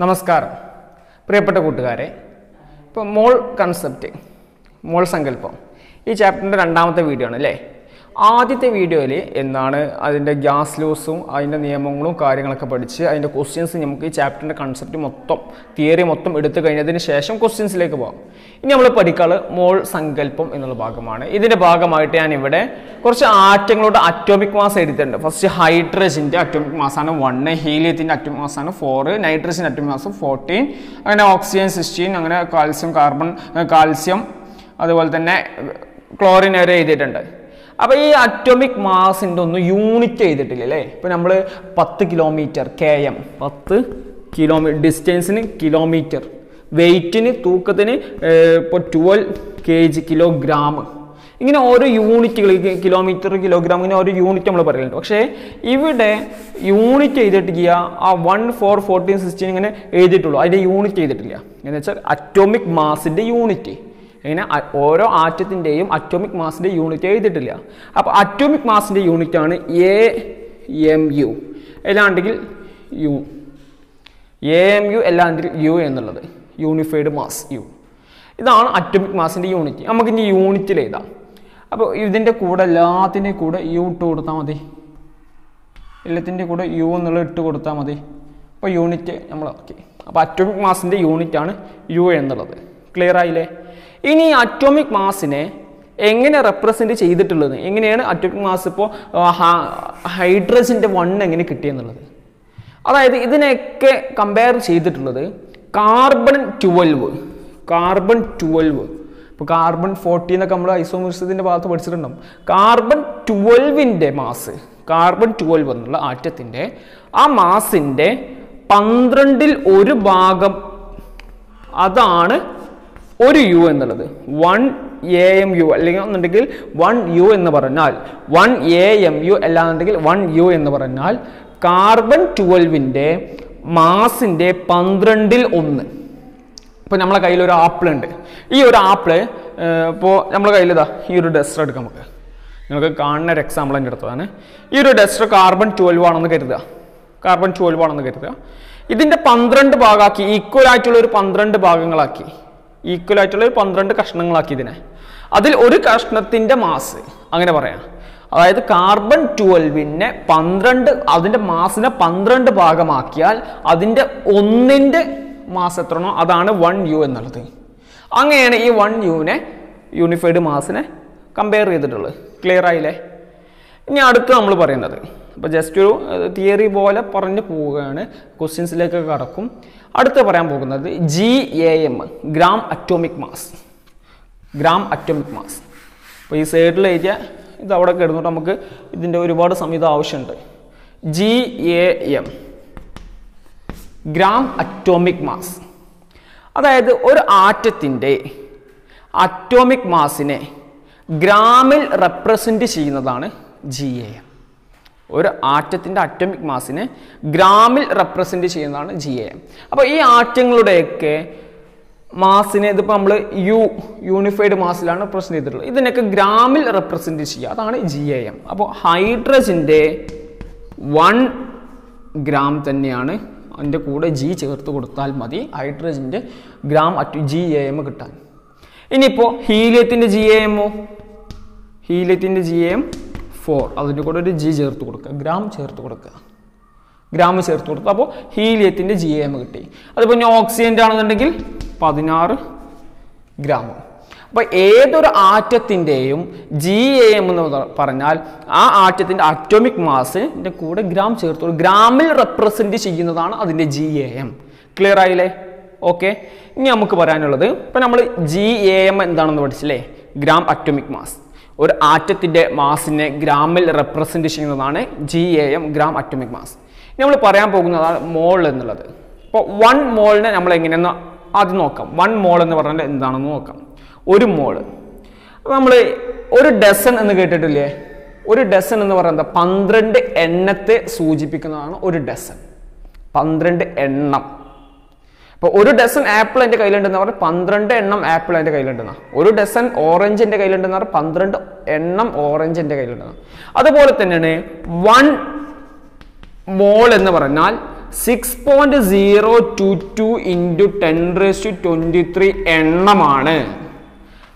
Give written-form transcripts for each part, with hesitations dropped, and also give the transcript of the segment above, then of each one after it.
നമസ്കാരം പ്രിയപ്പെട്ട കൂട്ടുകാരെ. ഇപ്പോൾ മോൾ കൺസെപ്റ്റ്, മോൾ സങ്കല്പം ഈ ചാപ്റ്ററിൻ്റെ രണ്ടാമത്തെ വീഡിയോ ആണ് അല്ലേ. ആദ്യത്തെ വീഡിയോയിൽ എന്താണ് അതിൻ്റെ ഗ്യാസ് ലോസും അതിൻ്റെ നിയമങ്ങളും കാര്യങ്ങളൊക്കെ പഠിച്ച് അതിൻ്റെ ക്വസ്റ്റ്യൻസ് നമുക്ക് ഈ ചാപ്റ്ററിൻ്റെ കൺസെപ്റ്റ് മൊത്തം തിയറി മൊത്തം എടുത്തു കഴിഞ്ഞതിന് ശേഷം ക്വസ്റ്റ്യൻസിലേക്ക് പോകാം. ഇനി നമ്മൾ പഠിക്കാനുള്ളത് മോൾ സങ്കല്പം എന്നുള്ള ഭാഗമാണ്. ഇതിൻ്റെ ഭാഗമായിട്ട് ഞാൻ ഇവിടെ കുറച്ച് ആറ്റങ്ങളുടെ അറ്റോമിക് മാസ് എഴുതിയിട്ടുണ്ട്. ഫസ്റ്റ് ഹൈഡ്രജൻ്റെ അറ്റോമിക് മാസാണ് 1, ഹീലിയത്തിൻ്റെ അറ്റോമിക് മാസാണ് 4, നൈട്രജൻ്റെ അറ്റോമിക് മാസ് 14, അങ്ങനെ ഓക്സിജൻ 16, അങ്ങനെ കാൽസ്യം അതുപോലെ തന്നെ ക്ലോറിൻ വരെ എഴുതിയിട്ടുണ്ട്. അപ്പോൾ ഈ അറ്റോമിക് മാസിൻ്റെ ഒന്നും യൂണിറ്റ് ചെയ്തിട്ടില്ല അല്ലേ. ഇപ്പോൾ നമ്മൾ 10 കിലോമീറ്റർ km, 10 കിലോമീറ്റർ ഡിസ്റ്റൻസിന് കിലോമീറ്റർ, വെയ്റ്റിന് തൂക്കത്തിന് ഇപ്പോൾ 12 kg കിലോഗ്രാം, ഇങ്ങനെ ഓരോ യൂണിറ്റുകൾ കിലോമീറ്റർ കിലോഗ്രാം ഇങ്ങനെ ഓരോ യൂണിറ്റ് നമ്മൾ പറയുന്നുണ്ട്. പക്ഷേ ഇവിടെ യൂണിറ്റ് ചെയ്തിട്ടില്ല. ആ 1, 4, 14, 16 ഇങ്ങനെ എഴുതിയിട്ടുള്ളൂ. അതിൻ്റെ യൂണിറ്റ് ചെയ്തിട്ടില്ല. എന്ന് വെച്ചാൽ അറ്റോമിക് മാസിൻ്റെ യൂണിറ്റ് ഇങ്ങനെ ഓരോ ആറ്റത്തിൻ്റെയും അറ്റോമിക് മാസിൻ്റെ യൂണിറ്റ് എഴുതിയിട്ടില്ല. അപ്പോൾ അറ്റോമിക് മാസിൻ്റെ യൂണിറ്റാണ് AMU, അല്ലാണ്ടെങ്കിൽ U, AMU അല്ലാണ്ടെങ്കിൽ U എന്നുള്ളത്, യൂണിഫൈഡ് മാസ് U. ഇതാണ് അറ്റോമിക് മാസിൻ്റെ യൂണിറ്റ്. നമുക്കിനി യൂണിറ്റിൽ എഴുതാം. അപ്പോൾ ഇതിൻ്റെ കൂടെ എല്ലാത്തിൻ്റെയും കൂടെ U ഇട്ട് കൊടുത്താൽ മതി. എല്ലാത്തിൻ്റെ കൂടെ U എന്നുള്ളത് ഇട്ട് കൊടുത്താൽ മതി. അപ്പോൾ യൂണിറ്റ് നമ്മൾ ഓക്കെ. അപ്പോൾ അറ്റോമിക് മാസിൻ്റെ യൂണിറ്റാണ് U എന്നുള്ളത്. ക്ലിയർ ആയില്ലേ? ഇനി അറ്റോമിക് മാസിനെ എങ്ങനെ റെപ്രസെൻറ്റ് ചെയ്തിട്ടുള്ളത്, എങ്ങനെയാണ് അറ്റോമിക് മാസ് ഇപ്പോൾ ഹൈഡ്രജൻ്റെ 1 എങ്ങനെ കിട്ടിയെന്നുള്ളത്, അതായത് ഇതിനെയൊക്കെ കമ്പയർ ചെയ്തിട്ടുള്ളത് കാർബൺ 12, ഇപ്പോൾ കാർബൺ 14 എന്നൊക്കെ നമ്മൾ ഐസോമെറിസത്തിൻ്റെ ഭാഗത്ത് പഠിച്ചിട്ടുണ്ടാവും. കാർബൺ 12ൻ്റെ മാസ്, കാർബൺ 12 എന്നുള്ള ആറ്റത്തിൻ്റെ ആ മാസിൻ്റെ 12ൽ 1 ഭാഗം, അതാണ് ഒരു U എന്നുള്ളത്. 1 AMU അല്ലെങ്കിൽ എന്നുണ്ടെങ്കിൽ 1 U എന്ന് പറഞ്ഞാൽ 1 AMU അല്ലാന്നുണ്ടെങ്കിൽ 1 U എന്ന് പറഞ്ഞാൽ കാർബൺ 12ൻ്റെ മാസിൻ്റെ 12ൽ 1. ഇപ്പോൾ നമ്മളെ കയ്യിൽ ഒരു ആപ്പിൾ ഉണ്ട്. ഈ ഒരു ആപ്പിള് ഇപ്പോൾ നമ്മളെ കയ്യിൽ ഇതാ ഈ ഒരു ഡസ്റ്റർ എടുക്കാം. നിങ്ങൾക്ക് കാണുന്ന ഒരു എക്സാമ്പിൾ എൻ്റെ അടുത്തതാണ്. ഈ ഒരു ഡസ്റ്റർ കാർബൺ 12 ആണെന്ന് കരുതുക. ഇതിൻ്റെ 12 ഭാഗമാക്കി, ഈക്വൽ ആയിട്ടുള്ള ഒരു 12 ഭാഗങ്ങളാക്കി, ഈക്വൽ ആയിട്ടുള്ള ഒരു 12 കഷ്ണങ്ങളാക്കി ഇതിനെ. അതിൽ ഒരു കഷ്ണത്തിൻ്റെ മാസ് അങ്ങനെ പറയാം. അതായത് കാർബൺ 12നെ 12, അതിൻ്റെ മാസിനെ 12 ഭാഗമാക്കിയാൽ അതിൻ്റെ ഒന്നിൻ്റെ മാസ് എത്രയാണോ അതാണ് 1 U എന്നുള്ളത്. അങ്ങനെയാണ് ഈ 1 Uനെ യൂണിഫൈഡ് മാസിനെ കമ്പയർ ചെയ്തിട്ടുള്ളത്. ക്ലിയർ ആയില്ലേ? ഇനി അടുത്ത് നമ്മൾ പറയുന്നത്, അപ്പോൾ ജസ്റ്റ് ഒരു തിയറി പോലെ പറഞ്ഞു പോവുകയാണ്, ക്വസ്റ്റ്യൻസിലേക്ക് കടക്കും. അടുത്ത് പറയാൻ പോകുന്നത് GAM, ഗ്രാം അറ്റോമിക് മാസ്. അപ്പോൾ ഈ സൈഡിൽ എഴുതിയ ഇത് അവിടെ കിടന്നിട്ട് നമുക്ക് ഇതിൻ്റെ ഒരുപാട് സമയത്ത് ആവശ്യമുണ്ട്. GAM, gram atomic mass. അതായത് ഒരു ആറ്റത്തിൻ്റെ അറ്റോമിക് മാസിനെ ഗ്രാമിൽ റെപ്രസെൻറ്റ് ചെയ്യുന്നതാണ് GAM. ഒരു ആറ്റത്തിൻ്റെ അറ്റോമിക് മാസിനെ ഗ്രാമിൽ റെപ്രസെൻറ്റ് ചെയ്യുന്നതാണ് GAM. അപ്പോൾ ഈ ആറ്റങ്ങളുടെയൊക്കെ മാസിനെ ഇതിപ്പോൾ നമ്മൾ യൂണിഫൈഡ് മാസിലാണ് റെപ്രസെൻറ്റ് ചെയ്തിട്ടുള്ളത്. ഇതിനൊക്കെ ഗ്രാമിൽ റെപ്രസെൻറ്റ് ചെയ്യുക, അതാണ് GAM. അപ്പോൾ ഹൈഡ്രജൻ്റെ 1 ഗ്രാം തന്നെയാണ്, അതിൻ്റെ കൂടെ G ചേർത്ത് കൊടുത്താൽ മതി ഹൈഡ്രജൻ്റെ ഗ്രാം GAM കിട്ടാൻ. ഇനിയിപ്പോൾ ഹീലിയത്തിൻ്റെ GAM 4, അതിൻ്റെ കൂടെ ഒരു G ചേർത്ത് കൊടുക്കുക, ഗ്രാം ചേർത്ത് കൊടുക്കുക. അപ്പോൾ ഹീലിയത്തിൻ്റെ GAM കിട്ടി. അതിപ്പോൾ ഇനി ഓക്സിജൻ്റെ ആണെന്നുണ്ടെങ്കിൽ 16 ഗ്രാം. അപ്പോൾ ഏതൊരു ആറ്റത്തിൻ്റെയും GAM എന്ന് പറഞ്ഞാൽ ആ ആറ്റത്തിൻ്റെ അറ്റോമിക് മാസിൻ്റെ കൂടെ ഗ്രാം ചേർത്ത് ഗ്രാമിൽ റെപ്രസെൻറ്റ് ചെയ്യുന്നതാണ് അതിൻ്റെ GAM. ക്ലിയർ ആയില്ലേ? ഓക്കെ. ഇനി നമുക്ക് പറയാനുള്ളത്, ഇപ്പോൾ നമ്മൾ GAM എന്താണെന്ന് പഠിച്ചില്ലേ, ഗ്രാം അറ്റോമിക് മാസ്. ഒരു ആറ്റത്തിൻ്റെ മാസിനെ ഗ്രാമിൽ റെപ്രസെൻറ്റ് ചെയ്യുന്നതാണ് GAM, ഗ്രാം അറ്റോമിക് മാസ്. ഇനി നമ്മൾ പറയാൻ പോകുന്നതാണ് മോൾ എന്നുള്ളത്. അപ്പോൾ 1 മോളിനെ നമ്മൾ എങ്ങനെയെന്ന് ആദ്യം നോക്കാം. 1 മോൾ എന്ന് പറഞ്ഞാൽ എന്താണെന്ന് നോക്കാം. ഒരു മോള്, അപ്പോൾ നമ്മൾ ഒരു ഡസൻ എന്ന് കേട്ടിട്ടില്ലേ? ഒരു ഡസൻ എന്ന് പറയുന്നത് 12 എണ്ണത്തെ സൂചിപ്പിക്കുന്നതാണ് ഒരു ഡസൻ. 12 എണ്ണം. ഇപ്പോൾ ഒരു ഡസൻ ആപ്പിൾ എൻ്റെ കയ്യിലുണ്ടെന്ന് പറഞ്ഞാൽ 12 എണ്ണം ആപ്പിൾ എൻ്റെ കയ്യിലുണ്ടെന്ന. ഒരു ഡസൻ ഓറഞ്ച് എൻ്റെ കയ്യിലുണ്ടെന്ന് പറഞ്ഞാൽ 12 എണ്ണം ഓറഞ്ച് എൻ്റെ കയ്യിലുണ്ടെന്ന. അതുപോലെ തന്നെയാണ് 1 മോൾ എന്ന് പറഞ്ഞാൽ 6.022 into 10⁻23 എണ്ണമാണ്.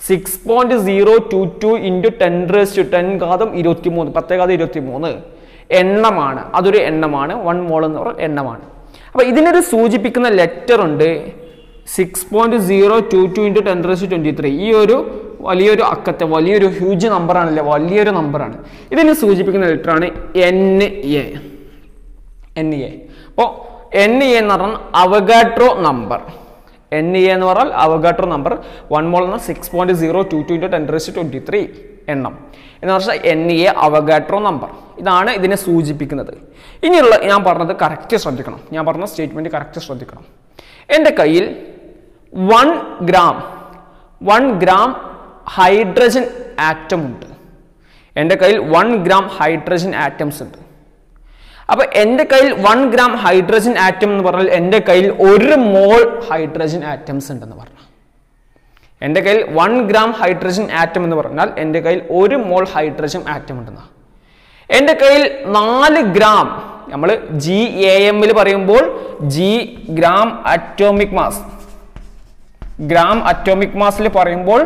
6.022 into 10⁻10⁻23 10⁻23 എണ്ണമാണ്. അതൊരു എണ്ണമാണ്. 1 മോൾ എന്ന് പറയുന്ന എണ്ണമാണ്. അപ്പോൾ ഇതിനൊരു സൂചിപ്പിക്കുന്ന ലെറ്റർ ഉണ്ട്. 6.022 into 10⁻23 ഈ ഒരു വലിയൊരു അക്കത്തെ വലിയൊരു ഹ്യൂജ് നമ്പർ ആണല്ലേ, വലിയൊരു നമ്പറാണ്. ഇതിനെ സൂചിപ്പിക്കുന്ന ലെറ്ററാണ് NA. അപ്പോൾ NA എന്ന് പറഞ്ഞാൽ അവഗാഡ്രോ നമ്പർ. NA എന്ന് പറഞ്ഞാൽ അവഗാഡ്രോ നമ്പർ. 1 മോൾ എന്ന 6.022 into 10⁻23 എണ്ണം എന്ന് പറഞ്ഞാൽ NA അവഗാഡ്രോ നമ്പർ. ഇതാണ് ഇതിനെ സൂചിപ്പിക്കുന്നത്. ഇനിയുള്ള ഞാൻ പറഞ്ഞത് കറക്റ്റ് ശ്രദ്ധിക്കണം. ഞാൻ പറഞ്ഞ സ്റ്റേറ്റ്മെന്റ് കറക്റ്റ് ശ്രദ്ധിക്കണം. എൻ്റെ കയ്യിൽ 1 ഗ്രാം ഹൈഡ്രജൻ ആറ്റം ഉണ്ട്. എൻ്റെ കയ്യിൽ 1 ഗ്രാം ഹൈഡ്രജൻ ആറ്റംസ് ഉണ്ട്. അപ്പോൾ എൻ്റെ കയ്യിൽ 1 ഗ്രാം ഹൈഡ്രജൻ ആറ്റം എന്ന് പറഞ്ഞാൽ എൻ്റെ കയ്യിൽ 1 മോൾ ഹൈഡ്രജൻ ആറ്റംസ് ഉണ്ടെന്ന് പറഞ്ഞു. എൻ്റെ കയ്യിൽ 1 ഗ്രാം ഹൈഡ്രജൻ ആറ്റം എന്ന് പറഞ്ഞാൽ എൻ്റെ കയ്യിൽ 1 മോൾ ഹൈഡ്രജൻ ആറ്റം ഉണ്ടെന്ന്. എൻ്റെ കയ്യിൽ 4 ഗ്രാം, നമ്മൾ GAM പറയുമ്പോൾ gram atomic mass, gram atomic മാസിൽ പറയുമ്പോൾ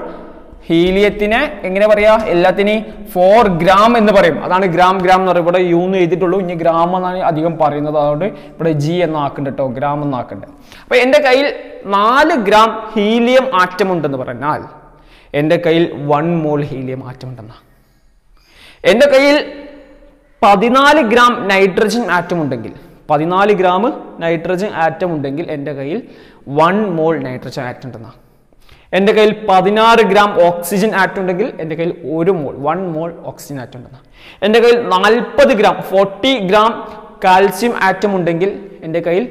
ഹീലിയത്തിനെ എങ്ങനെ പറയാ, എല്ലാത്തിനെയും 4 ഗ്രാം എന്ന് പറയും. അതാണ് ഗ്രാം എന്ന് പറയും. ഇവിടെ യു എന്ന് എഴുതിയിട്ടുള്ളൂ, ഇനി ഗ്രാം എന്നാണ് അധികം പറയുന്നത്. അതുകൊണ്ട് ഇവിടെ G എന്ന് ആക്കണ്ട കേട്ടോ, ഗ്രാം എന്ന് ആക്കണ്ട. അപ്പൊ എൻ്റെ കയ്യിൽ 4 ഗ്രാം ഹീലിയം ആറ്റം ഉണ്ടെന്ന് പറഞ്ഞാൽ എൻ്റെ കയ്യിൽ 1 മോൾ ഹീലിയം ആറ്റം ഉണ്ടെന്ന. എൻ്റെ കയ്യിൽ 14 ഗ്രാം നൈട്രജൻ ആറ്റം ഉണ്ടെങ്കിൽ, 14 ഗ്രാം നൈട്രജൻ ആറ്റം ഉണ്ടെങ്കിൽ എൻ്റെ കയ്യിൽ 1 മോൾ നൈട്രജൻ ആറ്റം ഉണ്ടെന്ന. എൻ്റെ കയ്യിൽ 16 ഗ്രാം ഓക്സിജൻ ആറ്റം ഉണ്ടെങ്കിൽ എൻ്റെ കയ്യിൽ 1 മോൾ ഓക്സിജൻ ആറ്റം ഉണ്ടെന്ന. എൻ്റെ കയ്യിൽ 40 ഗ്രാം കാൽസ്യം ആറ്റം ഉണ്ടെങ്കിൽ എൻ്റെ കയ്യിൽ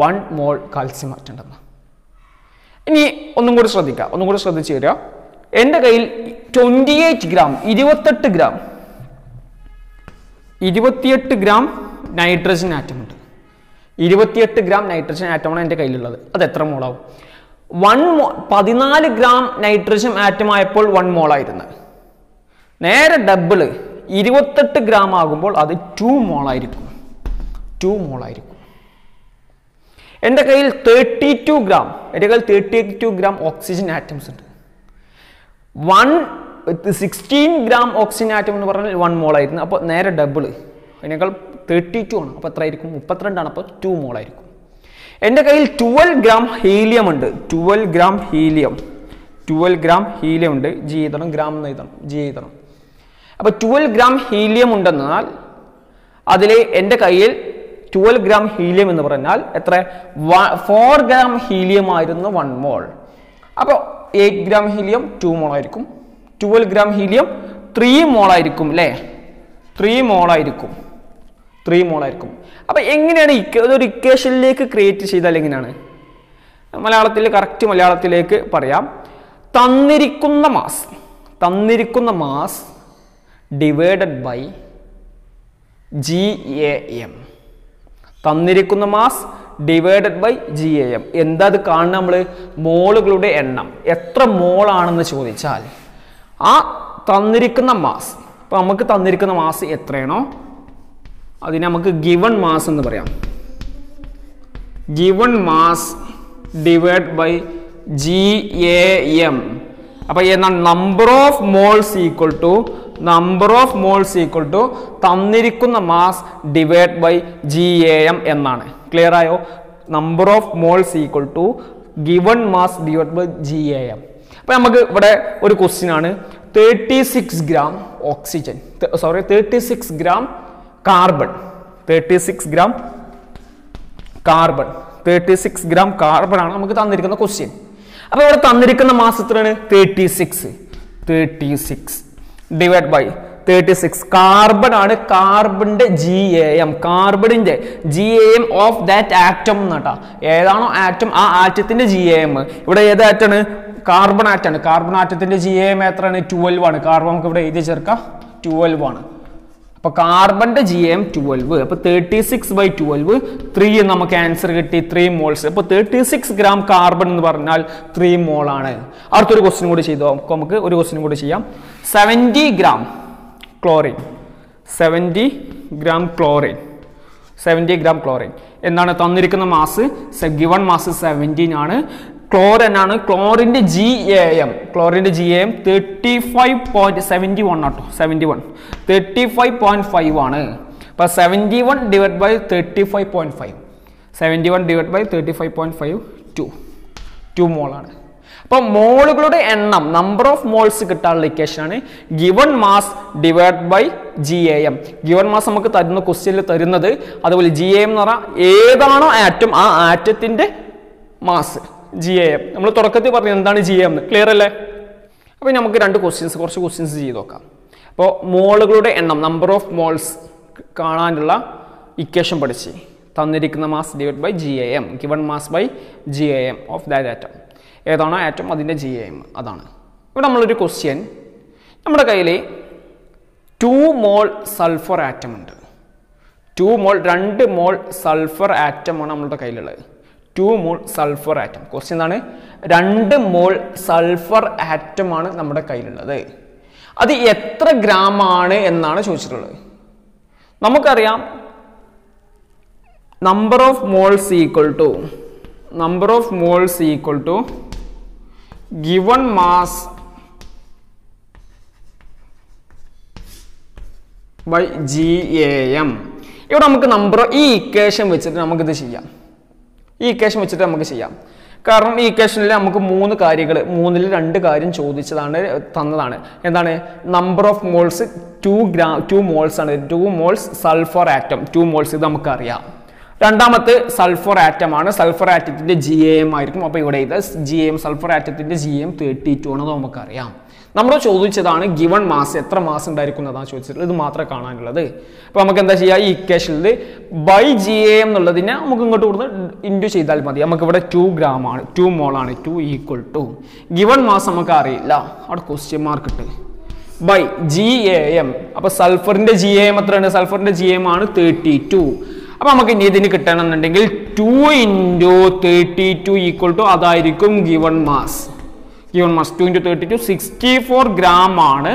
1 മോൾ കാൽസ്യം ആറ്റം ഉണ്ടെന്ന. ഇനി ഒന്നും കൂടി ശ്രദ്ധിക്കുക, ഒന്നും കൂടി ശ്രദ്ധിച്ചു തരിക. എൻ്റെ കയ്യിൽ 28 ഗ്രാം നൈട്രജൻ ആറ്റം ഉണ്ട്. 28 ഗ്രാം നൈട്രജൻ ആറ്റമാണ് എൻ്റെ കയ്യിലുള്ളത്. അത് എത്ര മോളാവും? 14 ഗ്രാം നൈട്രജൻ ആറ്റം ആയപ്പോൾ 1 മോളായിരുന്നു. നേരെ ഡബിള് 28 ഗ്രാം ആകുമ്പോൾ അത് 2 മോളായിരിക്കും. 2 മോളായിരിക്കും. എൻ്റെ കയ്യിൽ 32 ഗ്രാം ഓക്സിജൻ ആറ്റംസ് ഉണ്ട്. 16 ഗ്രാം ഓക്സിജൻ ആറ്റം എന്ന് പറഞ്ഞാൽ 1 മോളായിരുന്നു. അപ്പോൾ നേരെ ഡബിള്, അതിനേക്കാൾ 32 ആണ്. അപ്പോൾ എത്ര ആയിരിക്കും? 32 ആണ്. അപ്പോൾ 2 മോളായിരിക്കും. എൻ്റെ കയ്യിൽ 12 ഗ്രാം ഹീലിയം ഉണ്ട്. 12 ഗ്രാം ഹീലിയം ഉണ്ട്. G എഴുതണം, ഗ്രാം എന്ന് എഴുതണം, G എഴുതണം. അപ്പോൾ 12 ഗ്രാം ഹീലിയം ഉണ്ടെന്നാൽ അതിൽ എൻ്റെ കയ്യിൽ 12 ഗ്രാം ഹീലിയം എന്ന് പറഞ്ഞാൽ എത്ര? 4 ഗ്രാം ഹീലിയം ആയിരുന്നു 1 മോൾ. അപ്പോൾ 8 ഗ്രാം ഹീലിയം 2 മോൾ ആയിരിക്കും. 12 ഗ്രാം ഹീലിയം 3 മോൾ ആയിരിക്കും അല്ലേ? 3 മോൾ ആയിരിക്കും. അപ്പൊ എങ്ങനെയാണ് ഇതൊരു ഇക്വേഷനിലേക്ക് ക്രിയേറ്റ് ചെയ്താൽ എങ്ങനെയാണ്? കറക്റ്റ് മലയാളത്തിലേക്ക് പറയാം. തന്നിരിക്കുന്ന മാസ് ഡിവൈഡഡ് ബൈ GAM. തന്നിരിക്കുന്ന മാസ് ഡിവൈഡഡ് ബൈ GAM. എന്താ അത് കാണുന്ന? നമ്മൾ മോളുകളുടെ എണ്ണം എത്ര മോളാണെന്ന് ചോദിച്ചാൽ ആ തന്നിരിക്കുന്ന മാസ്, ഇപ്പൊ നമുക്ക് തന്നിരിക്കുന്ന മാസ് എത്രയാണോ അതിനെ നമുക്ക് ഗിവൺ മാസ് എന്ന് പറയാം. Given mass divide by GAM. അപ്പൊ എന്നാൽ number of moles equal to തന്നിരിക്കുന്ന മാസ് ഡിവൈഡ് ബൈ GAM എന്നാണ്. ക്ലിയർ ആയോ? Number of moles equal to given mass divide by GAM. അപ്പൊ നമുക്ക് ഇവിടെ ഒരു ക്വസ്റ്റ്യൻ ആണ്. 36 gram oxygen, 36 gram carbon, 36 gram carbon ആണ് നമുക്ക് തന്നിരിക്കുന്ന ക്വസ്റ്റ്യൻ. അപ്പൊ ഇവിടെ തന്നിരിക്കുന്ന മാസ് എത്രയാണ്? 36 ഡിവൈഡ് ബൈ 36 കാർബൺ ആണ്. കാർബണിന്റെ GAM ഓഫ് ദാറ്റ് ആറ്റം എന്നാട്ടാ. ഏതാണോ ആറ്റം ആ ആറ്റത്തിന്റെ GAM. ഇവിടെ ഏത് ആറ്റാണ്? കാർബൺ ആറ്റാണ്. കാർബൺ ആറ്റത്തിന്റെ GAM എത്രയാണ്? 12 ആണ്. കാർബൺ നമുക്ക് ഇവിടെ എഴുതി ചേർക്കാം, 12 ആണ്. അപ്പൊ കാർബണിന്റെ GAM 12. അപ്പൊ 36/12 3 നമുക്ക് ആൻസർ കിട്ടി, 3 മോൾസ്. അപ്പൊ 36 ഗ്രാം കാർബൺ എന്ന് പറഞ്ഞാൽ 3 മോൾ ആണ്. അടുത്തൊരു ക്വസ്റ്റ്യൻ കൂടി ചെയ്തോ, നമുക്ക് ഒരു ക്വസ്റ്റ്യൻ കൂടി ചെയ്യാം. 70 ഗ്രാം ക്ലോറിൻ എന്താണ് തന്നിരിക്കുന്ന മാസ് ഗിവൺ മാസ് 17 ആണ്. ക്ലോറിൻ ആണ്. ക്ലോറിൻ്റെ GAM 35.71 ആട്ടോ. 35.5 ആണ്. അപ്പോൾ 71 ഡിവൈഡ് ബൈ 35.5 71 ഡിവൈഡ് ബൈ 35.5 2 മോളാണ്. അപ്പോൾ മോളുകളുടെ എണ്ണം നമ്പർ ഓഫ് മോൾസ് കിട്ടാനുള്ള ഇക്വേഷനാണ് given mass divide by GAM. Given mass നമുക്ക് തരുന്ന ക്വസ്റ്റ്യനിൽ തരുന്നത്, അതുപോലെ GAM എന്ന് പറഞ്ഞാൽ ഏതാണോ ആറ്റം ആ ആറ്റത്തിൻ്റെ മാസ് GAM. നമ്മൾ തുടക്കത്തിൽ പറഞ്ഞു എന്താണ് GAM എന്ന്. ക്ലിയർ അല്ലേ? അപ്പോൾ നമുക്ക് കുറച്ച് ക്വസ്റ്റ്യൻസ് ചെയ്ത് നോക്കാം. അപ്പോൾ മോളുകളുടെ എണ്ണം നമ്പർ ഓഫ് മോൾസ് കാണാനുള്ള ഇക്വേഷൻ പഠിച്ച് തന്നിരിക്കുന്ന mass divide by GAM, given mass by GAM of that atom. ഏതാണോ ആറ്റം അതിൻ്റെ GAM അതാണ്. ഇവിടെ നമ്മളൊരു ക്വസ്റ്റ്യൻ, നമ്മുടെ കയ്യിൽ 2 മോൾ സൾഫർ ആറ്റം ഉണ്ട്. 2 മോൾ സൾഫർ ആറ്റമാണ് നമ്മളുടെ കയ്യിലുള്ളത്. 2 മോൾ സൾഫർ ആറ്റം. ക്വസ്റ്റ്യൻ എന്താണ്? 2 മോൾ സൾഫർ ആറ്റമാണ് നമ്മുടെ കയ്യിലുള്ളത്. അത് എത്ര ഗ്രാം ആണ് എന്നാണ് ചോദിച്ചിട്ടുള്ളത്. നമുക്കറിയാം number of moles equal to given mass by GAM. ഇവിടെ നമുക്ക് ഈ ഇക്വേഷൻ വെച്ചിട്ട് നമുക്കിത് ചെയ്യാം. കാരണം ഈ ഇക്വേഷനിൽ നമുക്ക് 3 കാര്യങ്ങൾ, 3-ൽ 2 കാര്യം തന്നതാണ്. എന്താണ്? നമ്പർ ഓഫ് മോൾസ് 2 മോൾസ് ആണ്. 2 മോൾസ് സൾഫർ ആറ്റം 2 മോൾസ് ഇത് നമുക്കറിയാം. രണ്ടാമത്തെ സൾഫർ ആറ്റമാണ്. സൾഫർ ആറ്റത്തിൻ്റെ GAM ആയിരിക്കും. അപ്പോൾ ഇവിടെ ഇത് GAM സൾഫർ ആറ്റത്തിൻ്റെ GAM 32 ആണെന്ന് നമുക്കറിയാം. നമ്മൾ ചോദിച്ചതാണ് ഗിവൺ മാസ് എത്ര മാസ് ഉണ്ടായിരിക്കും എന്നതാണ് ചോദിച്ചിട്ടുള്ളത്. ഇത് മാത്രമേ കാണാനുള്ളത്. അപ്പോൾ നമുക്ക് എന്താ ചെയ്യുക? ഈ ഇക്വേഷനിൽ ബൈ GAM എന്നുള്ളതിനെ നമുക്ക് ഇങ്ങോട്ട് കൊടുത്ത് ഇൻറ്റു ചെയ്താൽ മതി. നമുക്കിവിടെ 2 ഗ്രാം ആണ്, 2 മോളാണ്. 2 ഈക്വൽ ടു ഗിവൺ മാസ് നമുക്ക് അറിയില്ല, അവിടെ ക്വസ്റ്റ്യൻ മാർക്ക് ഇട്ട് ബൈ GAM. അപ്പോൾ സൾഫറിൻ്റെ GAM എത്രയാണ്? സൾഫറിൻ്റെ GAM ആണ് 32. അപ്പോൾ നമുക്ക് ഇനി ഇതിന് കിട്ടണമെന്നുണ്ടെങ്കിൽ 2 × 32 ഈക്വൽ ടു അതായിരിക്കും ഗിവൺ മാസ്. 2 × 32 64 ഗ്രാം ആണ്.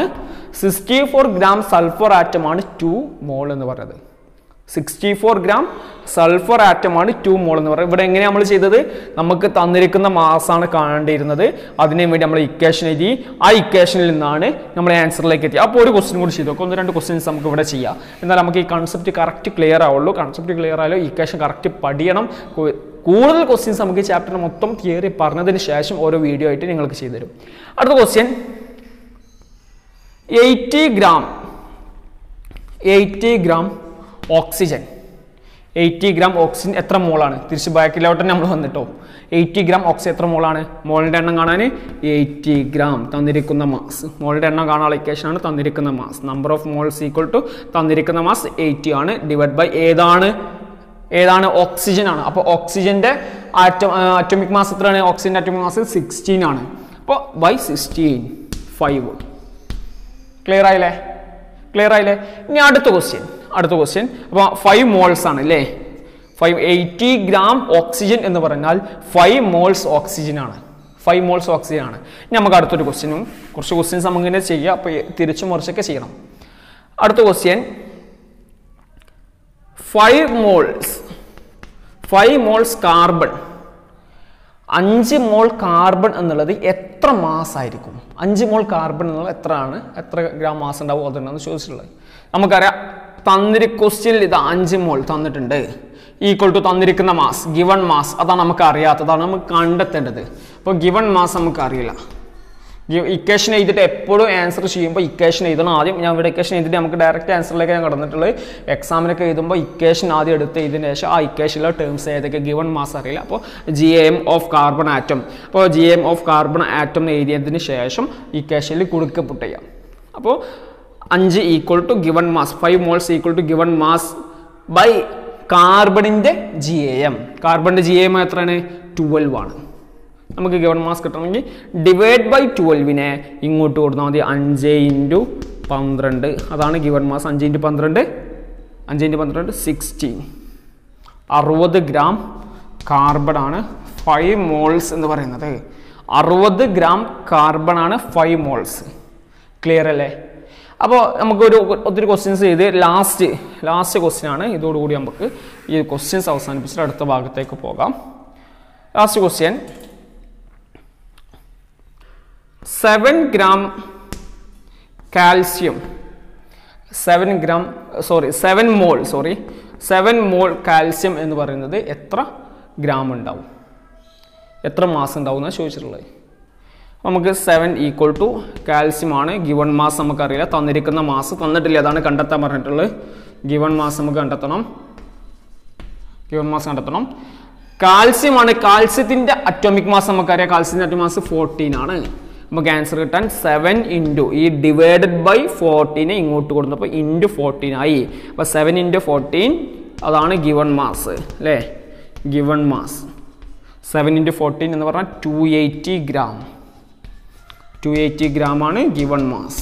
64 ഗ്രാം സൾഫർ ആറ്റമാണ് 2 മോൾ എന്ന് പറയുന്നത്. 64 ഗ്രാം സൾഫർ ആറ്റമാണ് 2 മോൾ എന്ന് പറയുന്നത്. ഇവിടെ എങ്ങനെയാണ് നമ്മൾ ചെയ്തത്? നമുക്ക് തന്നിരിക്കുന്ന മാസാണ് കാണേണ്ടിയിരുന്നത്. അതിനു വേണ്ടി നമ്മൾ ഇക്വേഷൻ എഴുതി. ആ ഇക്വേഷനിൽ നിന്നാണ് നമ്മൾ ആൻസറിലേക്ക് എത്തി. അപ്പോൾ ഒരു ക്വസ്റ്റ്യൻ കൂടി ചെയ്തു നോക്കാം. 1-2 ക്വസ്റ്റ്യൻസ് നമുക്ക് ഇവിടെ ചെയ്യാം. എന്നാൽ നമുക്ക് ഈ കൺസെപ്റ്റ് കറക്റ്റ് ക്ലിയർ ആവുള്ളൂ. കൺസെപ്റ്റ് ക്ലിയർ ആയാലും ഇക്വേഷൻ കറക്റ്റ് പഠിക്കണം. കൂടുതൽ ക്വസ്റ്റ്യൻസ് നമുക്ക് ചാപ്റ്റർ മൊത്തം തിയറി പറഞ്ഞതിന് ശേഷം ഓരോ വീഡിയോ ആയിട്ട് നിങ്ങൾക്ക് ചെയ്തുതരും. അടുത്ത question 80 gram oxygen. 80 gram oxygen എത്ര മോളാണ്? തിരിച്ച് ബാക്കിലോട്ട് നമ്മൾ വന്നിട്ടോ. 80 ഗ്രാം ഓക്സിജൻ എത്ര മോളാണ്? മോളിൻ്റെ എണ്ണം കാണാൻ 80 ഗ്രാം തന്നിരിക്കുന്ന മാസ്. മോളിൻ്റെ എണ്ണം കാണാനുള്ള ഇക്വേഷനാണ് തന്നിരിക്കുന്ന mass. Number of moles equal to തന്നിരിക്കുന്ന മാസ് 80 ആണ്. ഡിവൈഡ് ബൈ ഏതാണ്? ഓക്സിജൻ ആണ്. അപ്പോൾ ഓക്സിജൻ്റെ അറ്റോമിക് മാസ് എത്രയാണ്? ഓക്സിജൻ്റെ അറ്റോമിക് മാസ് 16 ആണ്. അപ്പോൾ ബൈ 16 5. ക്ലിയർ ആയില്ലേ? ഇനി അടുത്ത ക്വസ്റ്റ്യൻ. അപ്പോൾ 5 മോൾസ് ആണ് അല്ലേ? 80 ഗ്രാം ഓക്സിജൻ എന്ന് പറഞ്ഞാൽ 5 മോൾസ് ഓക്സിജൻ ആണ്. 5 മോൾസ് ഓക്സിജൻ ആണ്. ഇനി നമുക്ക് അടുത്തൊരു ക്വസ്റ്റ്യനും കുറച്ച് ക്വസ്റ്റ്യൻസ് നമുക്കിങ്ങനെ ചെയ്യാം. അപ്പോൾ തിരിച്ചു മറിച്ചൊക്കെ ചെയ്യണം. അടുത്ത ക്വസ്റ്റ്യൻ 5 മോൾസ് കാർബൺ. 5 മോൾ കാർബൺ എന്നുള്ളത് എത്ര മാസ് ആയിരിക്കും? 5 മോൾ കാർബൺ എന്നുള്ളത് എത്ര ഗ്രാം മാസ് ഉണ്ടാവും അതുകൊണ്ടാണ് ചോദിച്ചിട്ടുള്ളത്. നമുക്കറിയാം ക്വസ്റ്റ്യനിൽ ഇത് 5 മോൾ തന്നിട്ടുണ്ട്. ഈക്വൽ ടു തന്നിരിക്കുന്ന മാസ് ഗിവൺ മാസ് അതാണ് നമുക്ക് അറിയാത്തതാണ് നമുക്ക് കണ്ടെത്തേണ്ടത്. അപ്പോൾ ഗിവൺ മാസ് നമുക്ക് അറിയില്ല. ഇക്വേഷൻ എഴുതിയിട്ട് എപ്പോഴും ആൻസർ ചെയ്യുമ്പോൾ ഇക്വേഷൻ എഴുതണം ആദ്യം. ഞാൻ ഇവിടെ ഇക്വേഷൻ എഴുതിയിട്ട് നമുക്ക് ഡയറക്റ്റ് ആൻസറിലേക്ക് ഞാൻ കടന്നിട്ടുള്ളത്. എക്സാമിനൊക്കെ എഴുതുമ്പോൾ ഇക്വേഷൻ ആദ്യം എടുത്ത് ഇതിന് ശേഷം ആ ഇക്വേഷനിലെ ടേംസ് ഏതൊക്കെ ഗിവൺ മാസ് അറിയില്ല. അപ്പോൾ GAM ഓഫ് കാർബൺ ആറ്റം. അപ്പോൾ GAM ഓഫ് കാർബൺ ആറ്റം എഴുതിയതിന് ശേഷം ഇക്വേഷനിൽ കൊടുക്കപ്പെട്ട് ചെയ്യാം. അപ്പോൾ 5 equal to given mass 5 moles equal to given mass by കാർബണിൻ്റെ GAM. കാർബണിൻ്റെ GAM എത്രയാണ്? 12 ആണ്. നമുക്ക് ഗിവൺ മാസ് കിട്ടണമെങ്കിൽ ഡിവൈഡ് ബൈ 12നെ ഇങ്ങോട്ട് കൊടുത്താൽ മതി. 5 × 12 അതാണ് ഗിവൺ മാസ്. 5 × 12 16. 60 ഗ്രാം കാർബൺ ആണ് 5 മോൾസ് എന്ന് പറയുന്നത്. 60 ഗ്രാം കാർബൺ ആണ് 5 മോൾസ്. ക്ലിയർ അല്ലേ? അപ്പോൾ നമുക്കൊരു ഒത്തിരി ക്വസ്റ്റ്യൻസ് ചെയ്ത് ലാസ്റ്റ് ക്വസ്റ്റ്യൻ ആണ്. ഇതോടുകൂടി നമുക്ക് ഈ ക്വസ്റ്റ്യൻസ് അവസാനിപ്പിച്ചിട്ട് അടുത്ത ഭാഗത്തേക്ക് പോകാം. ലാസ്റ്റ് ക്വസ്റ്റ്യൻ 7 gram കാൽസ്യം 7 മോൾ കാൽസ്യം എന്ന് പറയുന്നത് എത്ര ഗ്രാം ഉണ്ടാവും, എത്ര മാസ് ഉണ്ടാവും എന്നാണ് ചോദിച്ചിട്ടുള്ളത്. നമുക്ക് 7 = കാൽസ്യം ആണ്. ഗിവൺ മാസ് നമുക്കറിയില്ല, തന്നിരിക്കുന്ന മാസ് തന്നിട്ടില്ല, അതാണ് കണ്ടെത്താൻ പറഞ്ഞിട്ടുള്ളത്. ഗിവൺ മാസ് നമുക്ക് കണ്ടെത്തണം. കാൽസ്യമാണ്. കാൽസ്യത്തിന്റെ അറ്റോമിക് മാസ് നമുക്കറിയാം. കാൽസ്യത്തിന്റെ അറ്റോമിക് മാസ് 14 ആണ്. നമുക്ക് ആൻസർ കിട്ടാൻ 7 × ഈ ഡിവൈഡഡ് ബൈ 14 ഇങ്ങോട്ട് കൊടുത്തപ്പോൾ ഇൻറ്റു 14 ആയി. അപ്പോൾ 7 × 14 അതാണ് ഗിവൺ മാസ് അല്ലേ. ഗിവൺ മാസ് 7 × 14 എന്ന് പറഞ്ഞാൽ 280 gram. 280 gram ആണ് ഗിവൺ മാസ്.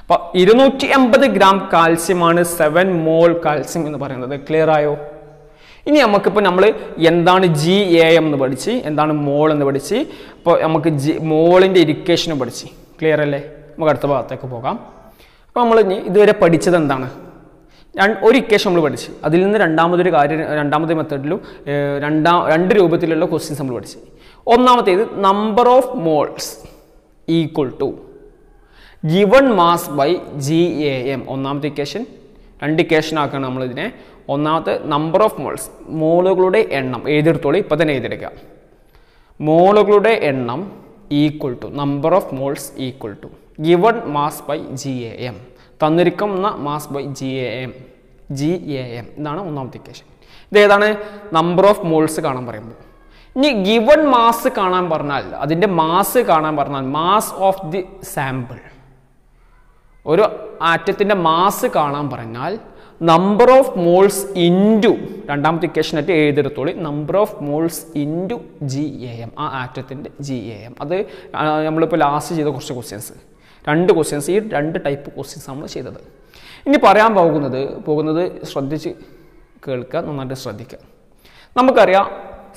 അപ്പോൾ 280 gram കാൽസ്യമാണ് 7 മോൾ കാൽസ്യം എന്ന് പറയുന്നത്. ക്ലിയർ ആയോ? ഇനി നമുക്കിപ്പോൾ നമ്മൾ എന്താണ് GAM എന്ന് പഠിച്ച്, എന്താണ് മോൾ എന്ന് പഠിച്ച്, ഇപ്പോൾ നമുക്ക് മോളിൻ്റെ ഇക്വേഷൻ പഠിച്ച്. ക്ലിയർ അല്ലേ? നമുക്ക് അടുത്ത ഭാഗത്തേക്ക് പോകാം. അപ്പോൾ നമ്മൾ ഇനി ഇതുവരെ പഠിച്ചത് എന്താണ്? ഒരു ഇക്വേഷൻ നമ്മൾ പഠിച്ച്, അതിൽ നിന്ന് രണ്ടാമത്തെ മെത്തേഡിലും രണ്ട് രൂപത്തിലുള്ള ക്വസ്റ്റ്യൻസ് നമ്മൾ പഠിച്ച്. ഒന്നാമത്തേത് number of moles equal to given mass by GAM. ഒന്നാമത്തെ ഇക്വേഷൻ. 2 ഇക്വേഷൻ ആക്കുകയാണ് നമ്മളിതിനെ. ഒന്നാമത്തെ നമ്പർ ഓഫ് മോൾസ്, മോളുകളുടെ എണ്ണം എഴുതിയെടുത്തോളൂ, ഇപ്പം തന്നെ എഴുതിയെടുക്കാം. മോളുകളുടെ എണ്ണം equal to number of moles equal to given mass by GAM. തന്നിരിക്കുന്ന മാസ് ബൈ GAM. ഇതാണ് ഒന്നാമത്തെ ഇക്വേഷൻ. ഇതേതാണ് നമ്പർ ഓഫ് മോൾസ് കാണാൻ പറയുമ്പോൾ. ഇനി ഗിവൺ മാസ് കാണാൻ പറഞ്ഞാൽ, അതിൻ്റെ മാസ് കാണാൻ പറഞ്ഞാൽ മാസ് ഓഫ് ദി സാമ്പിൾ, ഒരു ആറ്റത്തിൻ്റെ മാസ് കാണാൻ പറഞ്ഞാൽ നമ്പർ ഓഫ് മോൾസ് ഇൻറ്റു രണ്ടാമത്തെ ഇക്വേഷനായിട്ട് എഴുതിയെടുത്തോളി. Number of moles into GAM, ആ ആറ്റത്തിൻ്റെ GAM. അത് നമ്മളിപ്പോൾ ലാസ്റ്റ് ചെയ്ത കുറച്ച് ക്വസ്റ്റ്യൻസ്, 2 ക്വസ്റ്റ്യൻസ്, ഈ 2 ടൈപ്പ് ക്വസ്റ്റ്യൻസ് നമ്മൾ ചെയ്തത്. ഇനി പറയാൻ പോകുന്നത് ശ്രദ്ധിച്ച് കേൾക്കുക, നന്നായിട്ട് ശ്രദ്ധിക്കുക. നമുക്കറിയാം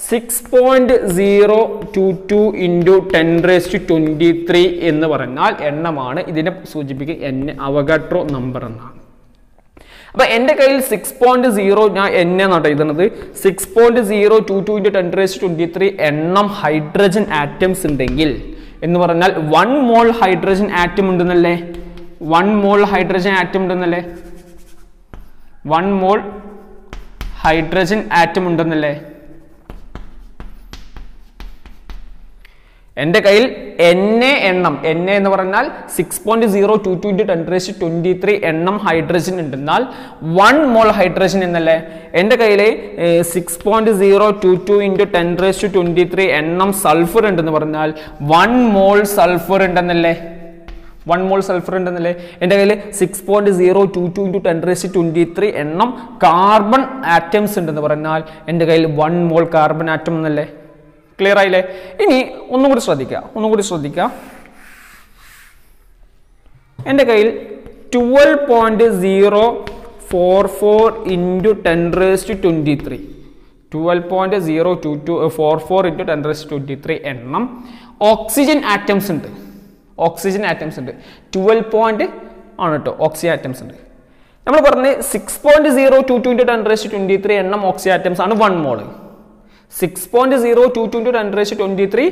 6.022 × 10⁻23 എന്ന് പറഞ്ഞാൽ എണ്ണമാണ്. ഇതിനെ സൂചിപ്പിക്കുക അവഗാഡ്രോ നമ്പർ എന്നാണ്. അപ്പം എൻ്റെ കയ്യിൽ 6.0 ഞാൻ എന്നാണ് എഴുതുന്നത്. 6.022 × 10⁻23 എണ്ണം ഹൈഡ്രജൻ ആറ്റംസ് ഉണ്ടെങ്കിൽ എന്ന് പറഞ്ഞാൽ 1 മോൾ ഹൈഡ്രജൻ ആറ്റം ഉണ്ടെന്നല്ലേ. 1 മോൾ ഹൈഡ്രജൻ ആറ്റം ഉണ്ടെന്നല്ലേ. 1 മോൾ ഹൈഡ്രജൻ ആറ്റം ഉണ്ടെന്നല്ലേ. എൻ്റെ കയ്യിൽ എണ്ണം എന്ന് പറഞ്ഞാൽ 6.022 × 10⁻23 എണ്ണം ഹൈഡ്രജൻ ഉണ്ടെന്നാൽ 1 മോൾ ഹൈഡ്രജൻ എന്നല്ലേ. എൻ്റെ കയ്യിൽ 6.022 × 10⁻23 എണ്ണം സൾഫർ ഉണ്ടെന്ന് പറഞ്ഞാൽ 1 മോൾ സൾഫർ ഉണ്ടെന്നല്ലേ. 1 മോൾ സൾഫർ ഉണ്ടെന്നല്ലേ. എൻ്റെ കയ്യിൽ 6.022 × 10⁻23 എണ്ണം കാർബൺ ആറ്റംസ് ഉണ്ടെന്ന് പറഞ്ഞാൽ എൻ്റെ കയ്യിൽ 1 മോൾ കാർബൺ ആറ്റം എന്നല്ലേ. ക്ലിയർ ആയില്ലേ? ഇനി ഒന്നും കൂടി ശ്രദ്ധിക്കുക. എൻ്റെ കയ്യിൽ 12.044 × 10⁻23 12.044 × 10⁻23 എണ്ണം ഓക്സിജൻ ആറ്റംസ് ഉണ്ട്. 12 ആണ് കേട്ടോ, ഓക്സിജൻ ആറ്റംസ് ഉണ്ട്. നമ്മൾ പറഞ്ഞ് 6.022 × 10⁻23 എണ്ണം ഓക്സിജൻ ആറ്റംസ് ആണ് 1 മോള്. 6.022 × 10⁻23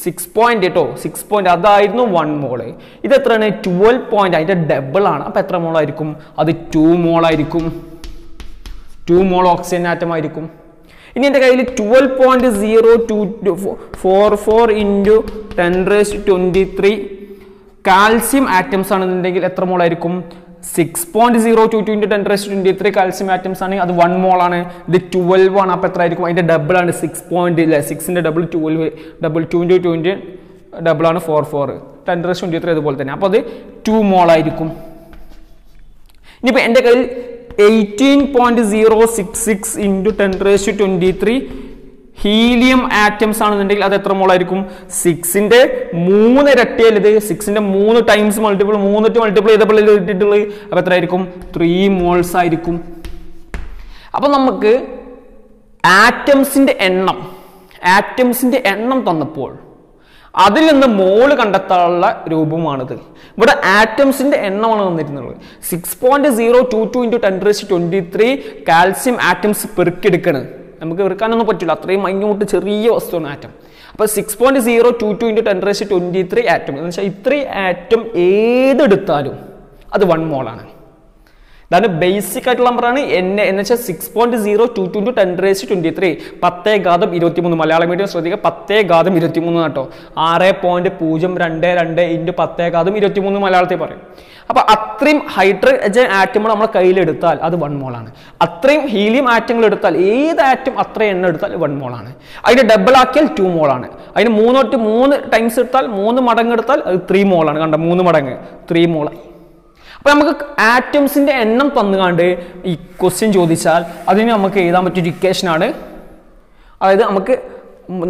6 അതായിരുന്നു 1 മോള്. ഇത് എത്രയാണ്? 12. അതിന്റെ ഡബിൾ ആണ്. അപ്പൊ എത്ര മോൾ ആയിരിക്കും? അത് 2 മോൾ ആയിരിക്കും. 2 മോൾ ഓക്സിജൻ ആറ്റം ആയിരിക്കും. ഇനി എൻ്റെ കയ്യിൽ 12.044 × 10⁻23 കാൽസ്യം ആറ്റംസ് ആണെന്നുണ്ടെങ്കിൽ എത്ര മോൾ ആയിരിക്കും? 6.022 × 10⁻23 കാൽസ്യം ആറ്റംസ് ആണ്, അത് 1 മോൾ ആണ്. ഇത് 12 ആണ്. അപ്പോൾ എത്ര ആയിരിക്കും? അതിന്റെ ഡബിൾ ആണ് 6.6ന്റെ ഡബിൾ 12, ഡബിൾ 2 × 2 ഡബിൾ ആണ് 44, 10⁻23 അതുപോലെ തന്നെ. അപ്പോൾ അത് 2 മോൾ ആയിരിക്കും. ഇനിയിപ്പോൾ എൻ്റെ കയ്യിൽ 18.066 × 10⁻23 ഹീലിയം ആറ്റംസ് ആണെന്നുണ്ടെങ്കിൽ അത് എത്ര മോൾ ആയിരിക്കും? 6ന്റെ 3 ഇരട്ടിയല്ല ഇത്. 6ന്റെ 3 ടൈംസ് മൾട്ടിപ്പിൾ, 3 മൾട്ടിപ്പിൾ ചെയ്തപ്പോൾ ഇട്ടിട്ടുള്ളത്. അപ്പൊ എത്ര ആയിരിക്കും? 3 മോൾസ് ആയിരിക്കും. അപ്പൊ നമുക്ക് ആറ്റംസിന്റെ എണ്ണം തന്നപ്പോൾ അതിൽ നിന്ന് മോള് കണ്ടെത്താനുള്ള രൂപമാണിത്. ഇവിടെ ആറ്റംസിന്റെ എണ്ണമാണ് തന്നിരുന്നത്. 6.022 × 10⁻23 കാൽസ്യം ആറ്റംസ് പെറുക്കിയെടുക്കണ്. നമുക്ക് പെറുക്കാനൊന്നും പറ്റില്ല, അത്രയും മൈന്യൂട്ട് ചെറിയ വസ്തുവാണ് ആറ്റം. അപ്പോൾ 6.022 × 10⁻23 ആറ്റം എന്ന് വെച്ചാൽ ഇത്രയും ആറ്റം ഏതെടുത്താലും അത് 1 മോളാണ്. ഇതാണ് ബേസിക് ആയിട്ടുള്ള നമ്പറാണ് എന്ന് വെച്ചാൽ 6.022 × 10⁻23 10⁻23. മലയാളം മീഡിയം ശ്രദ്ധിക്കുക, 10⁻23 കേട്ടോ. 6.022 × 10⁻23 മലയാളത്തിൽ പറയും. അപ്പൊ അത്രയും ഹൈഡ്രജൻ ആറ്റങ്ങൾ നമ്മളെ കയ്യിലെടുത്താൽ അത് 1 മോളാണ്. അത്രയും ഹീലിയം ആറ്റങ്ങൾ എടുത്താൽ ഏത് ആറ്റം അത്രയും എണ്ണം എടുത്താൽ 1 മോളാണ്. അതിന് ഡബിൾ ആക്കിയാൽ 2 മോളാണ്. അതിന് 3 ടൈംസ് എടുത്താൽ 3 മടങ്ങ് എടുത്താൽ അത് 3 മോളാണ്. കണ്ട 3 മടങ്ങ് 3 മോളായി. അപ്പൊ നമുക്ക് ആറ്റംസിന്റെ എണ്ണം തന്നുകാണ്ട് ഈ ക്വസ്റ്റ്യൻ ചോദിച്ചാൽ അതിന് നമുക്ക് എഴുതാൻ പറ്റിയൊരു ഇക്വേഷൻ ആണ്. അതായത് നമുക്ക്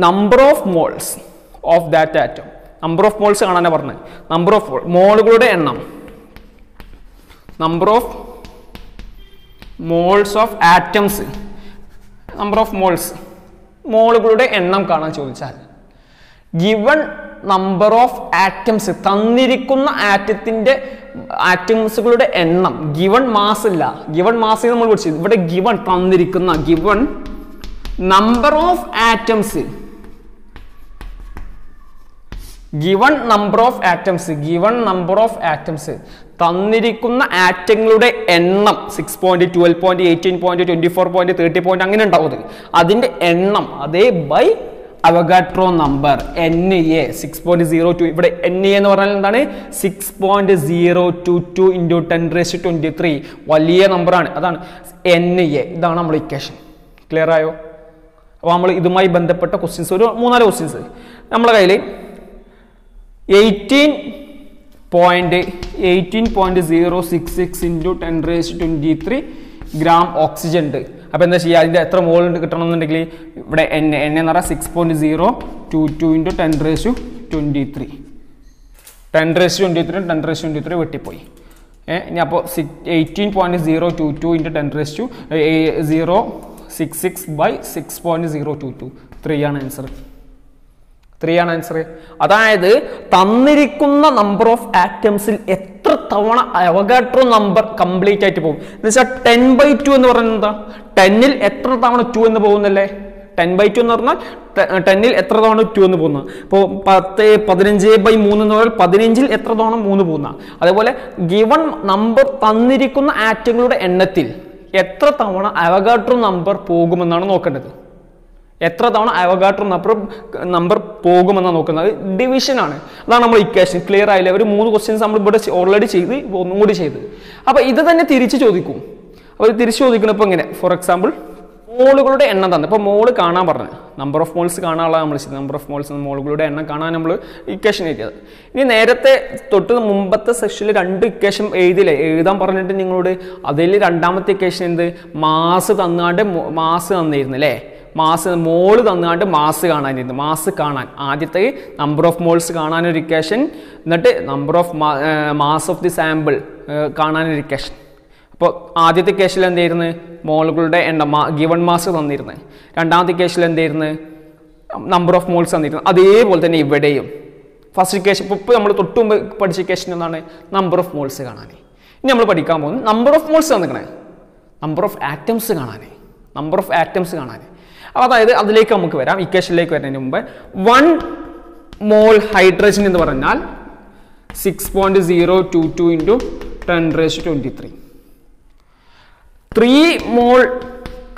number of moles of that atom, number of moles കാണാനാണ് പറഞ്ഞത്. നമ്പർ ഓഫ് മോളുകളുടെ എണ്ണം, number of moles of atoms, number of moles മോളുകളുടെ എണ്ണം കാണാൻ ചോദിച്ചാൽ ഗിവൺ നമ്പർ ഓഫ് ആറ്റംസ്, തന്നിരിക്കുന്ന ആറ്റംസുകളുടെ എണ്ണം, ഗിവൺ മാസ് ഇല്ല, ഗിവൺ മാസ് നമ്മൾ പഠിച്ചത്. ഇവിടെ ഗിവൺ തന്നിരിക്കുന്ന given number of atoms, given number of atoms, given number of atoms തന്നിരിക്കുന്ന ആറ്റങ്ങളുടെ എണ്ണം 6.12.18.24.30 അങ്ങനെ ഉണ്ടാവും. അതിന്റെ എണ്ണം അതേ ബൈ അവഗാഡ്രോ നമ്പർ NA 6.02. ഇവിടെ NA എന്ന് പറഞ്ഞാൽ എന്താണ്? 6.022 × 10⁻23 വലിയ നമ്പറാണ്, അതാണ് NA. ഇതാണ് നമ്മുടെ ഇക്വേഷൻ. ക്ലിയർ ആയോ? അപ്പോൾ നമ്മൾ ഇതുമായി ബന്ധപ്പെട്ട ക്വസ്റ്റ്യൻസ് ഒരു 3-4 ക്വസ്റ്റ്യൻസ് നമ്മുടെ കയ്യിൽ 18.066 × 10⁻23 ഗ്രാം ഓക്സിജൻ ഉണ്ട്. അപ്പോൾ എന്താ ചെയ്യുക? അതിൻ്റെ എത്ര മോൾ ഉണ്ട് കിട്ടണമെന്നുണ്ടെങ്കിൽ ഇവിടെ എണ്ണ എന്ന് പറഞ്ഞാൽ 6.022 × 10⁻23 10⁻23 വെട്ടിപ്പോയി. ഇനി അപ്പോൾ 18.022 × 10⁻066/6.022 3 ആണ് ആൻസർ. 3 ആണ് ആൻസർ. അതായത് തന്നിരിക്കുന്ന നമ്പർ ഓഫ് ആറ്റംസിൽ എത്ര തവണ അവഗാഡ്രോ നമ്പർ കംപ്ലീറ്റ് ആയിട്ട് പോകും എന്ന് വെച്ചാൽ 10/2 എന്ന് പറയുന്നത് എന്താ? 10ൽ എത്ര തവണ 2 എന്ന് പോകുന്നല്ലേ? 10/2 എന്ന് പറഞ്ഞാൽ 10ൽ എത്ര തവണ 2 എന്ന് പോകുന്ന. ഇപ്പോൾ 15/3 എന്ന് പറഞ്ഞാൽ 15ൽ എത്ര തവണ 3 പോകുന്ന. അതേപോലെ ഗിവൺ നമ്പർ തന്നിരിക്കുന്ന ആറ്റങ്ങളുടെ എണ്ണത്തിൽ എത്ര തവണ അവഗാഡ്രോ നമ്പർ പോകുമെന്നാണ് നോക്കേണ്ടത്. എത്ര തവണ അവഗാഡ്രോ നമ്പർ പോകുമെന്നാണ് നോക്കുന്നത്. ഡിവിഷൻ ആണ്. അതാണ് നമ്മൾ ഇക്വേഷൻ. ക്ലിയർ ആയില്ലേ? ഒരു 3 ക്വസ്റ്റ്യൻസ് നമ്മൾ ഇവിടെ ഓൾറെഡി ചെയ്ത് ഒന്നും കൂടി ചെയ്ത്. അപ്പോൾ ഇത് തന്നെ തിരിച്ച് ചോദിക്കും. അപ്പോൾ തിരിച്ച് ചോദിക്കുന്നത് ഇപ്പോൾ ഇങ്ങനെ, ഫോർ എക്സാമ്പിൾ മോളുകളുടെ എണ്ണം തന്നെ. ഇപ്പോൾ മോള് കാണാൻ പറഞ്ഞത്, നമ്പർ ഓഫ് മോൾസ് കാണാനുള്ള നമ്മൾ ചെയ്തത്, നമ്പർ ഓഫ് മോൾസ് മോളുകളുടെ എണ്ണം കാണാൻ നമ്മൾ ഇക്വേഷൻ എഴുതിയത്. ഇനി നേരത്തെ തൊട്ട് മുമ്പത്തെ സെക്ഷനിൽ 2 ഇക്വേഷൻ എഴുതാൻ പറഞ്ഞിട്ട് നിങ്ങളോട് അതിൽ രണ്ടാമത്തെ ഇക്വേഷൻ എന്ത്? മാസ് തന്നാണ്ട് മാസ് തന്നിരുന്നു അല്ലേ? മാസ് മോള് തന്നാണ്ട് മാസ് കാണാനിരുന്നു. മാസ് കാണാൻ ആദ്യത്തെ നമ്പർ ഓഫ് മോൾസ് കാണാനൊരു ഇക്വേഷൻ, എന്നിട്ട് number of mass of the sample കാണാനൊരു ഇക്വേഷൻ. അപ്പോൾ ആദ്യത്തെ കേസിൽ എന്തായിരുന്നു? മോളുകളുടെ എണ്ണം ഗിവൺ മാസ് തന്നിരുന്നത്. രണ്ടാമത്തെ കേസിൽ എന്തായിരുന്നു? നമ്പർ ഓഫ് മോൾസ് തന്നിരുന്നത്. അതേപോലെ തന്നെ ഇവിടെയും ഫസ്റ്റ് കേസ് ഇപ്പോൾ നമ്മൾ തൊട്ട് മുമ്പ് പഠിച്ച കേസിന് എന്താണ്? നമ്പർ ഓഫ് മോൾസ് കാണാൻ. ഇനി നമ്മൾ പഠിക്കാൻ പോകുന്നത് നമ്പർ ഓഫ് മോൾസ് തന്നിരിക്കണേ, നമ്പർ ഓഫ് ആറ്റംസ് കാണാൻ, നമ്പർ ഓഫ് ആറ്റംസ് കാണാൻ. അപ്പോൾ അതായത് അതിലേക്ക് നമുക്ക് വരാം. ഇക്വേഷനിലേക്ക് വരുന്നതിന് മുമ്പ് 1 മോൾ ഹൈഡ്രജൻ എന്ന് പറഞ്ഞാൽ 6.022 × 10⁻23. 3 മോൾ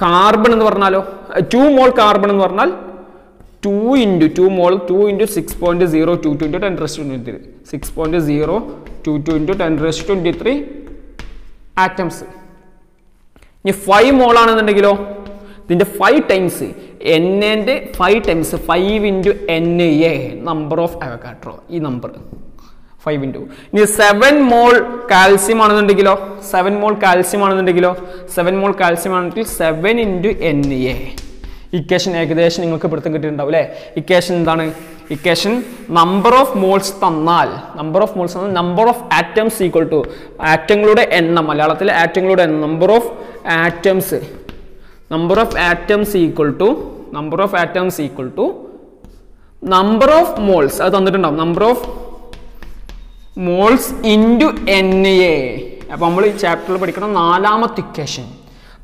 കാർബൺ എന്ന് പറഞ്ഞാലോ, 2 മോൾ കാർബൺ എന്ന് പറഞ്ഞാൽ 2 × 6.022 × 10⁻23 6.022 × 10⁻23 ആറ്റംസ്. ഇനി 5 മോൾ ആണെന്നുണ്ടെങ്കിലോ ഇതിന്റെ 5 ടൈംസ് എന്നെ 5 times 5 × NA number of Avogadro. ഈ നമ്പർ 5 × ഇനി 7 മോൾ കാൽസ്യം ആണെന്നുണ്ടെങ്കിലോ 7 മോൾ കാൽസ്യം ആണെങ്കിൽ 7 × NA. ഇക്വേഷൻ ഏകദേശം നിങ്ങൾക്ക് പിടുത്തം കിട്ടിയിട്ടുണ്ടാവും അല്ലേ? ഇക്വേഷൻ എന്താണ്? ഇക്വേഷൻ നമ്പർ ഓഫ് മോൾസ് തന്നാൽ number of atoms equal to ആറ്റങ്ങളുടെ എണ്ണം, മലയാളത്തിലെ ആറ്റങ്ങളുടെ എണ്ണം, number of atoms equal to number of moles അത് തന്നിട്ടുണ്ടാവും, number of moles into NA. അപ്പോൾ നമ്മൾ ഈ ചാപ്റ്ററിൽ പഠിക്കണം 4ാമത്തെ equation,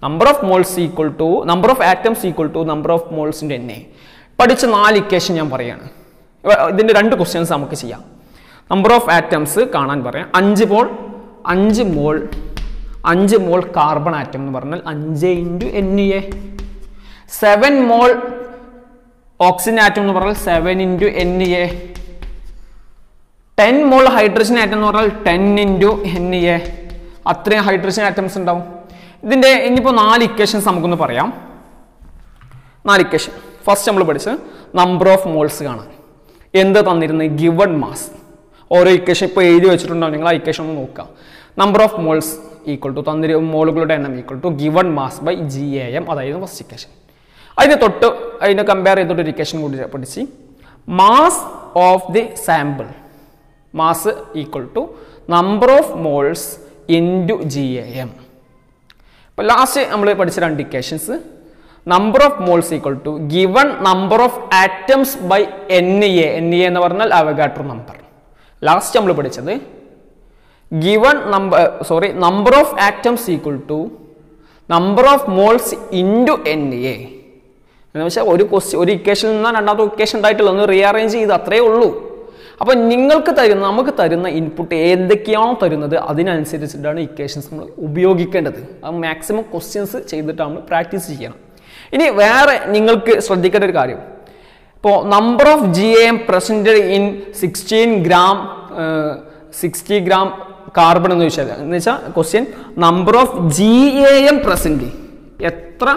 number of moles equal to number of atoms equal to number of moles into NA. പഠിച്ച 4 ഇക്വേഷൻ ഞാൻ പറയുകയാണ്. ഇതിൻ്റെ 2 ക്വസ്റ്റ്യൻസ് നമുക്ക് ചെയ്യാം. നമ്പർ ഓഫ് ആറ്റംസ് കാണാൻ പറയാം, 5 മോൾ 5 മോൾ കാർബൺ ആറ്റം എന്ന് പറഞ്ഞാൽ 5 ഇൻറ്റു NA. 7 മോൾ ഓക്സിജൻ ആറ്റം എന്ന് പറഞ്ഞാൽ 7 ഇൻറ്റു NA. 10 മോൾ ഹൈഡ്രജൻ ആറ്റം എന്ന് പറഞ്ഞാൽ 10 ഇൻറ്റു NA. അത്രയും ഹൈഡ്രജൻ ആറ്റംസ് ഉണ്ടാവും. ഇതിൻ്റെ ഇനിയിപ്പോൾ 4 ഇക്വേഷൻസ് നമുക്കൊന്ന് പറയാം. 4 ഇക്വേഷൻ. ഫസ്റ്റ് നമ്മൾ പഠിച്ചത് നമ്പർ ഓഫ് മോൾസ് കാണാൻ എന്ത് തന്നിരുന്നത്, ഗിവൺ മാസ്. ഓരോ ഇക്വേഷൻ ഇപ്പോൾ എഴുതി വെച്ചിട്ടുണ്ടാവും, നിങ്ങൾ ആ ഇക്വേഷൻ ഒന്ന് നോക്കുക. Number of moles equal to മോളുകളുടെ എണ്ണം equal to given mass by GAM, അതായത് ഫസ്റ്റ് ഇക്വേഷൻ. അതിനെ കമ്പയർ ചെയ്തിട്ട് ഒരു ഇക്വേഷൻ കൂടി പഠിച്ച് mass of the sample, mass equal to number of moles into GAM. ഇപ്പോൾ ലാസ്റ്റ് നമ്മൾ പഠിച്ച 2 equations, number of moles equal to given number of atoms by NA എന്ന് പറഞ്ഞാൽ അവഗാഡ്രോ നമ്പർ. ലാസ്റ്റ് നമ്മൾ പഠിച്ചത് number of atoms equal to number of moles into NA എന്ന് വെച്ചാൽ ഒരു ഇക്വേഷനിൽ നിന്നാണ് രണ്ടാമത്തെ ഇക്വേഷൻ ഉണ്ടായിട്ടുള്ളത്, ഒന്ന് റീഅറേഞ്ച് ചെയ്ത് അത്രയേ ഉള്ളൂ. അപ്പോൾ നമുക്ക് തരുന്ന ഇൻപുട്ട് ഏതൊക്കെയാണോ തരുന്നത് അതിനനുസരിച്ചിട്ടാണ് ഇക്വേഷൻസ് നമ്മൾ ഉപയോഗിക്കേണ്ടത്. അത് മാക്സിമം ക്വസ്റ്റ്യൻസ് ചെയ്തിട്ട് നമ്മൾ പ്രാക്ടീസ് ചെയ്യണം. ഇനി വേറെ നിങ്ങൾക്ക് ശ്രദ്ധിക്കേണ്ട ഒരു കാര്യം, ഇപ്പോൾ number of GAM presented in 60 gram carbon എന്ന് വെച്ചാൽ question number of GAM present, എത്ര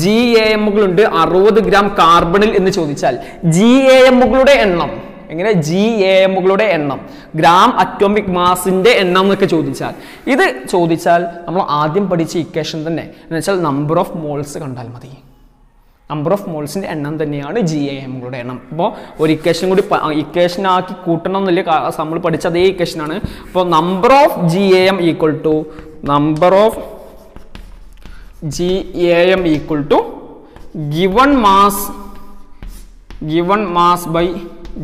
GAMകളുണ്ട് 60 ഗ്രാം കാർബണിൽ എന്ന് ചോദിച്ചാൽ GAMകളുടെ എണ്ണം, എങ്ങനെ GAMകളുടെ എണ്ണം, ഗ്രാം അറ്റോമിക് മാസിന്റെ എണ്ണം എന്നൊക്കെ ചോദിച്ചാൽ നമ്മൾ ആദ്യം പഠിച്ച ഇക്വേഷൻ തന്നെ എന്ന് വെച്ചാൽ നമ്പർ ഓഫ് മോൾസ് കണ്ടാൽ മതി. നമ്പർ ഓഫ് മോൾസിന്റെ എണ്ണം തന്നെയാണ് GAMകളുടെ എണ്ണം. അപ്പോൾ ഒരു ഇക്വേഷൻ കൂടി ഇക്വേഷനാക്കി കൂട്ടണം എന്നില്ല, നമ്മൾ പഠിച്ച അതേ ഇക്വേഷനാണ്. അപ്പോൾ number of GAM equal to number of GAM equal to given mass by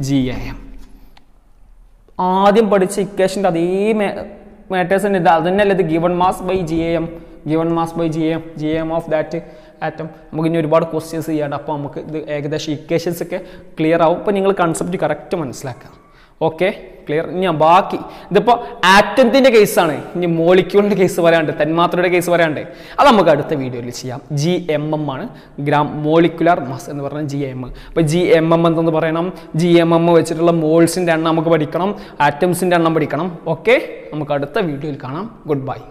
GAM. ആദ്യം പഠിച്ച ഇക്വേഷൻ്റെ അതേ മാറ്റേഴ്സ് തന്നെ, അത് തന്നെയല്ലേ ഇത് given mass by GAM of that atom. നമുക്ക് ഇനി ഒരുപാട് ക്വസ്റ്റ്യൻസ് ചെയ്യാണ്ട്, അപ്പോൾ നമുക്ക് ഇത് ഏകദേശം ഇക്വേഷൻസ് ഒക്കെ ക്ലിയർ ആവും. ഇപ്പോൾ നിങ്ങൾ കൺസെപ്റ്റ് കറക്റ്റ് മനസ്സിലാക്കുക. Okay, clear. ഇനി ബാക്കി ഇതിപ്പോൾ ആറ്റത്തിൻ്റെ കേസാണ്, ഇനി മോളിക്യൂളിൻ്റെ കേസ് പറയാണ്ട്, തന്മാത്രയുടെ കേസ് പറയാണ്ട്, അത് നമുക്ക് അടുത്ത വീഡിയോയിൽ ചെയ്യാം. GMM ആണ്, ഗ്രാം മോളിക്കുലാർ മാസ് എന്ന് പറഞ്ഞാൽ GM. അപ്പോൾ GMM എന്തെന്ന് പറയണം, GMM വെച്ചിട്ടുള്ള മോൾസിൻ്റെ എണ്ണം നമുക്ക് പഠിക്കണം, ആറ്റംസിൻ്റെ എണ്ണം പഠിക്കണം. ഓക്കെ, നമുക്ക് അടുത്ത വീഡിയോയിൽ കാണാം. Good bye.